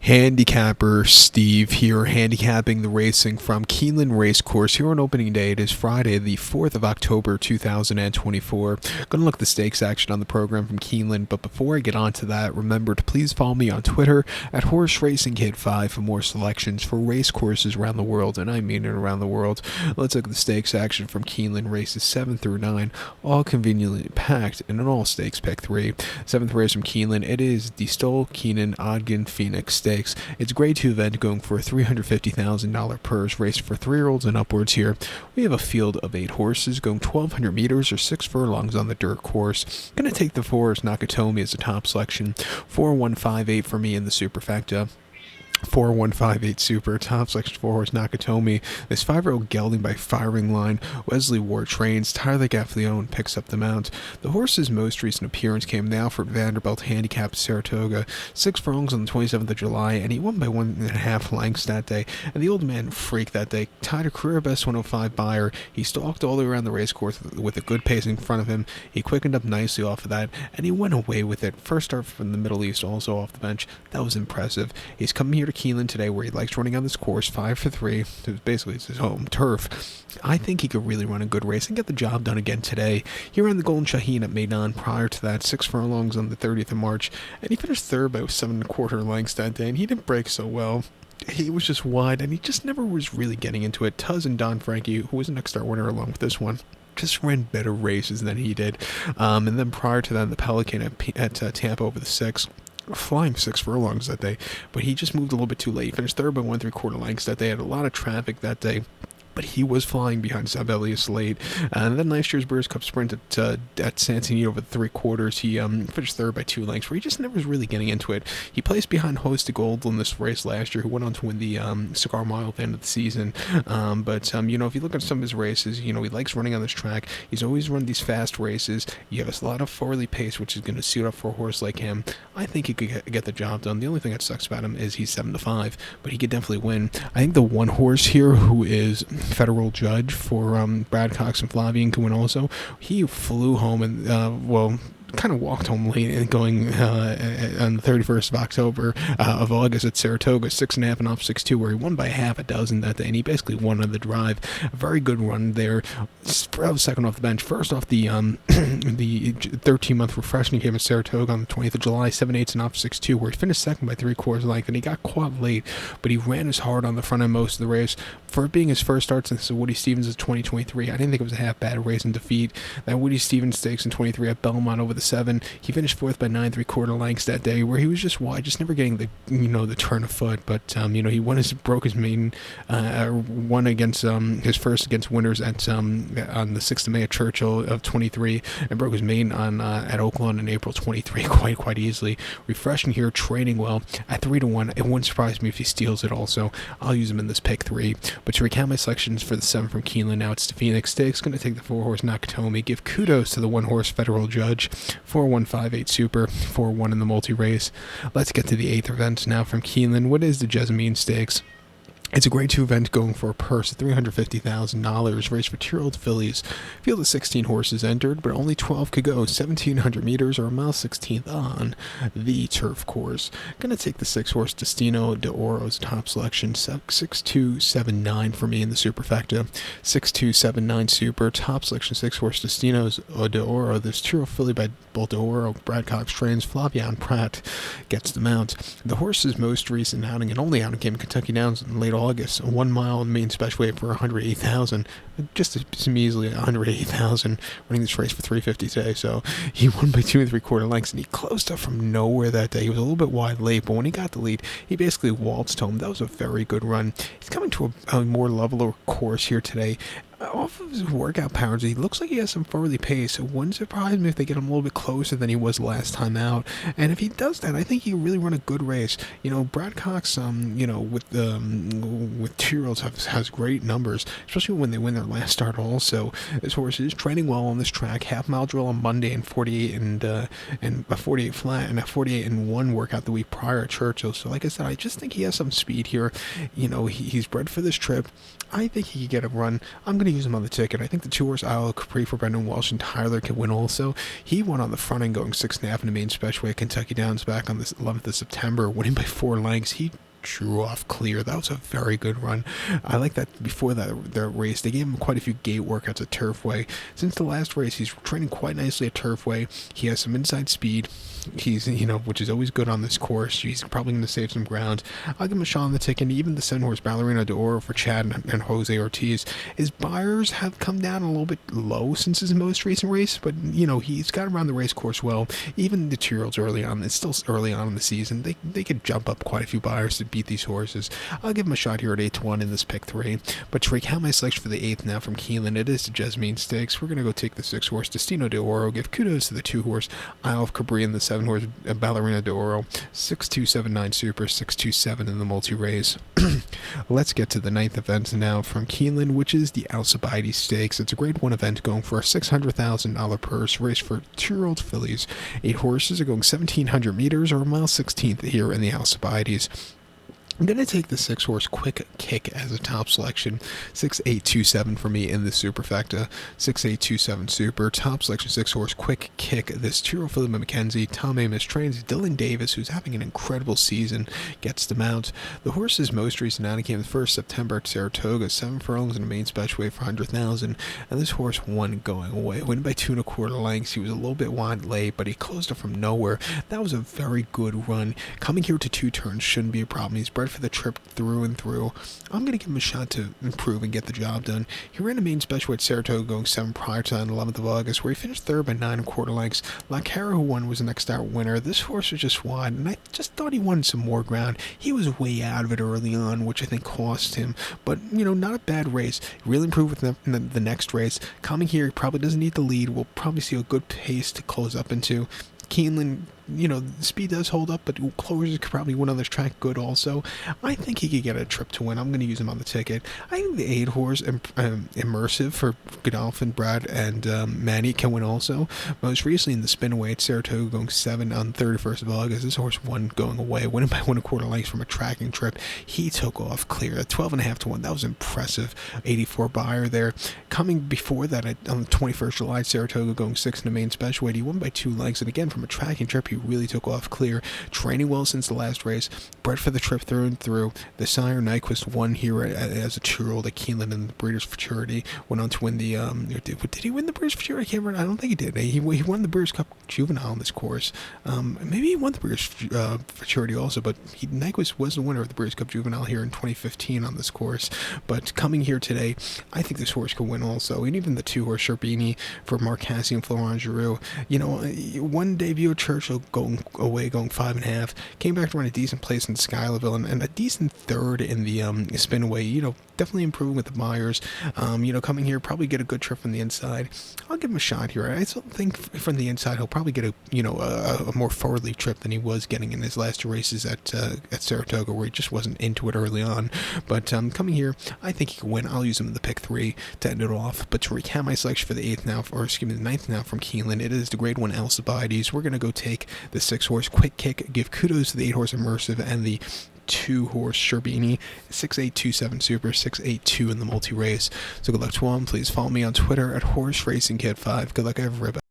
Handicapper Steve here, handicapping the racing from Keeneland Racecourse here on opening day. It is Friday, the 4th of October, 2024. Going to look at the stakes action on the program from Keeneland, but before I get on to that, remember to please follow me on Twitter at HorseRacingKid5 for more selections for race courses around the world, and I mean it around the world. Let's look at the stakes action from Keeneland races 7 through 9, all conveniently packed in an all-stakes pick 3. 7th race from Keeneland, it is the Stoll Keenan Ogden Phoenix Stakes. It's a grade 2 event going for a $350,000 purse, race for 3-year-olds and upwards here. We have a field of 8 horses going 1,200 meters or 6 furlongs on the dirt course. Going to take the 4 as Nakatomi as the top selection. 4158 for me in the superfecta. 4158 Super, top selection 4 horse Nakatomi. This 5-year-old gelding by Firing Line. Wesley Ward trains. Tyler Gaffleone picks up the mount. The horse's most recent appearance came in the Alfred Vanderbilt Handicap Saratoga. 6 furlongs on the 27th of July, and he won by 1.5 lengths that day. And the old man freaked that day. Tied a career best 105 buyer. He stalked all the way around the racecourse with a good pace in front of him. He quickened up nicely off of that, and he went away with it. First start from the Middle East, also off the bench. That was impressive. He's coming here to Keeneland today, where he likes running on this course, 5 for 3. Basically, it's his home turf. I think he could really run a good race and get the job done again today. He ran the Golden Shaheen at Meydan prior to that, 6 furlongs on the 30th of March, and he finished third by 7.25 lengths that day, and he didn't break so well. He was just wide, and he just never was really getting into it. Tuz and Don Frankie, who was the next star winner along with this one, just ran better races than he did. And then prior to that, the Pelican at Tampa over the 6. Flying 6 furlongs that day, but he just moved a little bit too late. He finished third by 1.75 lengths that day. Had a lot of traffic that day, but he was flying behind Sibelius late. And then last year's Brewers Cup sprint at Santini over the 3/4, he finished third by 2 lengths, where he just never was really getting into it. He placed behind Host to Gold in this race last year, who went on to win the Cigar Mile at the end of the season. But if you look at some of his races, he likes running on this track. He's always run these fast races. You have a lot of forwardly pace, which is going to suit up for a horse like him. I think he could get the job done. The only thing that sucks about him is he's 7-5, but he could definitely win. I think the one horse here who is federal judge for Brad Cox and Flavian can win also. He flew home and kind of walked home late and going on the 31st of October of August at Saratoga, 6.5 and off 6-2, where he won by half a dozen that day, and he basically won on the drive. A very good run there. Second off the bench, first off the 13-month refreshment game at Saratoga on the 20th of July, 7/8 and off 6-2, where he finished second by 3/4 length, and he got caught late, but he ran as hard on the front end most of the race. For it being his first start since Woody Stevens' 2023, I didn't think it was a half bad race in defeat. That Woody Stevens Stakes in 23 at Belmont over the 7, he finished fourth by 9.75 lengths that day, where he was just wide, just never getting the turn of foot. But he broke his maiden, won against his first against winners at on the 6th of May at Churchill of 23, and broke his maiden on at Oaklawn in April 23 quite easily. Refreshing here, training well at 3-1. It wouldn't surprise me if he steals it. Also, I'll use him in this pick 3. But to recount my selections for the 7 from Keeneland, now it's the Phoenix Stakes. Going to take the 4 horse Nakatomi. Give kudos to the 1 horse Federal Judge. 4158 Super, 4-1 in the multi-race. Let's get to the 8th event now from Keeneland. What is the Jessamine Stakes? It's a grade 2 event going for a purse of $350,000, race for 2-year-old fillies. Field of 16 horses entered, but only 12 could go 1,700 meters or a mile 16th on the turf course. Gonna take the 6 horse Destino d'Oro's top selection, 6279 for me in the superfecta. 6279 Super, top selection 6 horse Destino's d'Oro. This 2-year-old filly by Bolt d'Oro, Brad Cox trains. Flavian Pratt gets the mount. The horse's most recent outing and only outing came in Kentucky Downs in late August, a 1 mile main special weight for 180,000, just as measly 180,000, running this race for 350 today. So he won by 2.75 lengths, and he closed up from nowhere that day. He was a little bit wide late, but when he got the lead, he basically waltzed home. That was a very good run. He's coming to a more leveler course here today. Off of his workout patterns, he looks like he has some forwardly pace. It wouldn't surprise me if they get him a little bit closer than he was last time out. And if he does that, I think he can really run a good race. Brad Cox, with 2-year-olds has great numbers, especially when they win their last start. Also, this horse is training well on this track. Half-mile drill on Monday and 48 and a 48 flat and a 48 and 1 workout the week prior at Churchill. So, like I said, I just think he has some speed here. He's bred for this trip. I think he could get a run. I'm going to use him on the ticket. I think the 2-horse Isle of Capri for Brendan Walsh and Tyler can win also. He won on the front end going 6.5 in the main specialway. Kentucky Downs back on the 11th of September, winning by 4 lengths. He drew off clear. That was a very good run. I like that before that race. They gave him quite a few gate workouts at Turfway. Since the last race, he's training quite nicely at Turfway. He has some inside speed. He's, which is always good on this course. He's probably going to save some ground. I'll give him a shot on the ticket. Even the 7-horse Ballerina d'Oro for Chad and Jose Ortiz. His buyers have come down a little bit low since his most recent race, but, he's got around the race course well. Even the 2-year-olds early on, it's still early on in the season, they could jump up quite a few buyers to beat these horses. I'll give him a shot here at 8-1 in this pick 3. But to recount my selection for the 8th now from Keeneland, it is the Jessamine Stakes. We're going to go take the 6-horse Destino d'Oro. Give kudos to the 2-horse Isle of Capri and the 7-horse Ballerina d'Oro. 6279 Super, 627 in the multi-race. Let's get to the 9th event now from Keeneland, which is the Alcibiades Stakes. It's a Grade 1 event going for a $600,000 purse, race for 2-year-old fillies. 8 horses are going 1,700 meters or a mile 16th here in the Alcibiades. I'm going to take the 6-horse Quick Kick as a top selection. 6827 for me in the superfecta. 6827 super. Top selection 6-horse Quick Kick. This 2-year-old filly by Mackenzie. Tom Amos trains Dylan Davis, who's having an incredible season, gets the mount. The horse's most recent outing came the 1st September at Saratoga. 7 furlongs in a main special weight for 100,000. And this horse won going away. Winning by 2 1/4 lengths. He was a little bit wide late, but he closed up from nowhere. That was a very good run. Coming here to 2 turns shouldn't be a problem. He's bred for the trip through and through. I'm going to give him a shot to improve and get the job done. He ran a main special at Saratoga going 7 prior to on 11th of August, where he finished 3rd by 9 1/4 lengths. La Cara, who won, was the next start winner. This horse was just wide, and I just thought he wanted some more ground. He was way out of it early on, which I think cost him, but, not a bad race. Really improved with the next race. Coming here, he probably doesn't need the lead. We'll probably see a good pace to close up into. Keeneland, speed does hold up, but closers could probably win on this track good also. I think he could get a trip to win. I'm going to use him on the ticket. I think the 8-horse Immersive for Godolphin, Brad, and Manny can win also. Most recently in the spin away at Saratoga going 7 on 31st of August. This horse won going away, winning by 1 1/4 lengths from a tracking trip. He took off clear at 12.5 to 1. That was impressive. 84 buyer there. Coming before that on the 21st July, Saratoga going 6 in the main special weight. He won by 2 lengths, and again from a tracking trip, he really took off clear. Training well since the last race. Bred for the trip through and through. The sire Nyquist won here as a 2-year-old at Keeneland in the Breeders' Futurity. Went on to win the did he win the Breeders' Futurity? I can't remember. I don't think he did. He won the Breeders' Cup Juvenile on this course. Maybe he won the Breeders' Futurity also, but Nyquist was the winner of the Breeders' Cup Juvenile here in 2015 on this course. But coming here today, I think this horse could win also. And even the 2-horse Sherbini for Mark Cassie and Florent Giroux. One debut at Churchill going 5.5, came back to run a decent place in Schuylerville and a decent 3rd in the spin away. Definitely improving with the buyers. Coming here, probably get a good trip from the inside. I'll give him a shot here. I still think from the inside he'll probably get a more forwardly trip than he was getting in his last 2 races at Saratoga, where he just wasn't into it early on. But coming here, I think he can win. I'll use him in the pick 3 to end it off. But to recap my selection for the 9th now from Keeneland, it is the Grade 1 Alcibiades. We're going to go take the 6-horse Quick Kick, give kudos to the 8-horse Immersive and the 2-horse Sherbini. 6827 super, 682 in the multi-race. So good luck to all. Please follow me on Twitter at HorseRacingKid5. Good luck, everybody.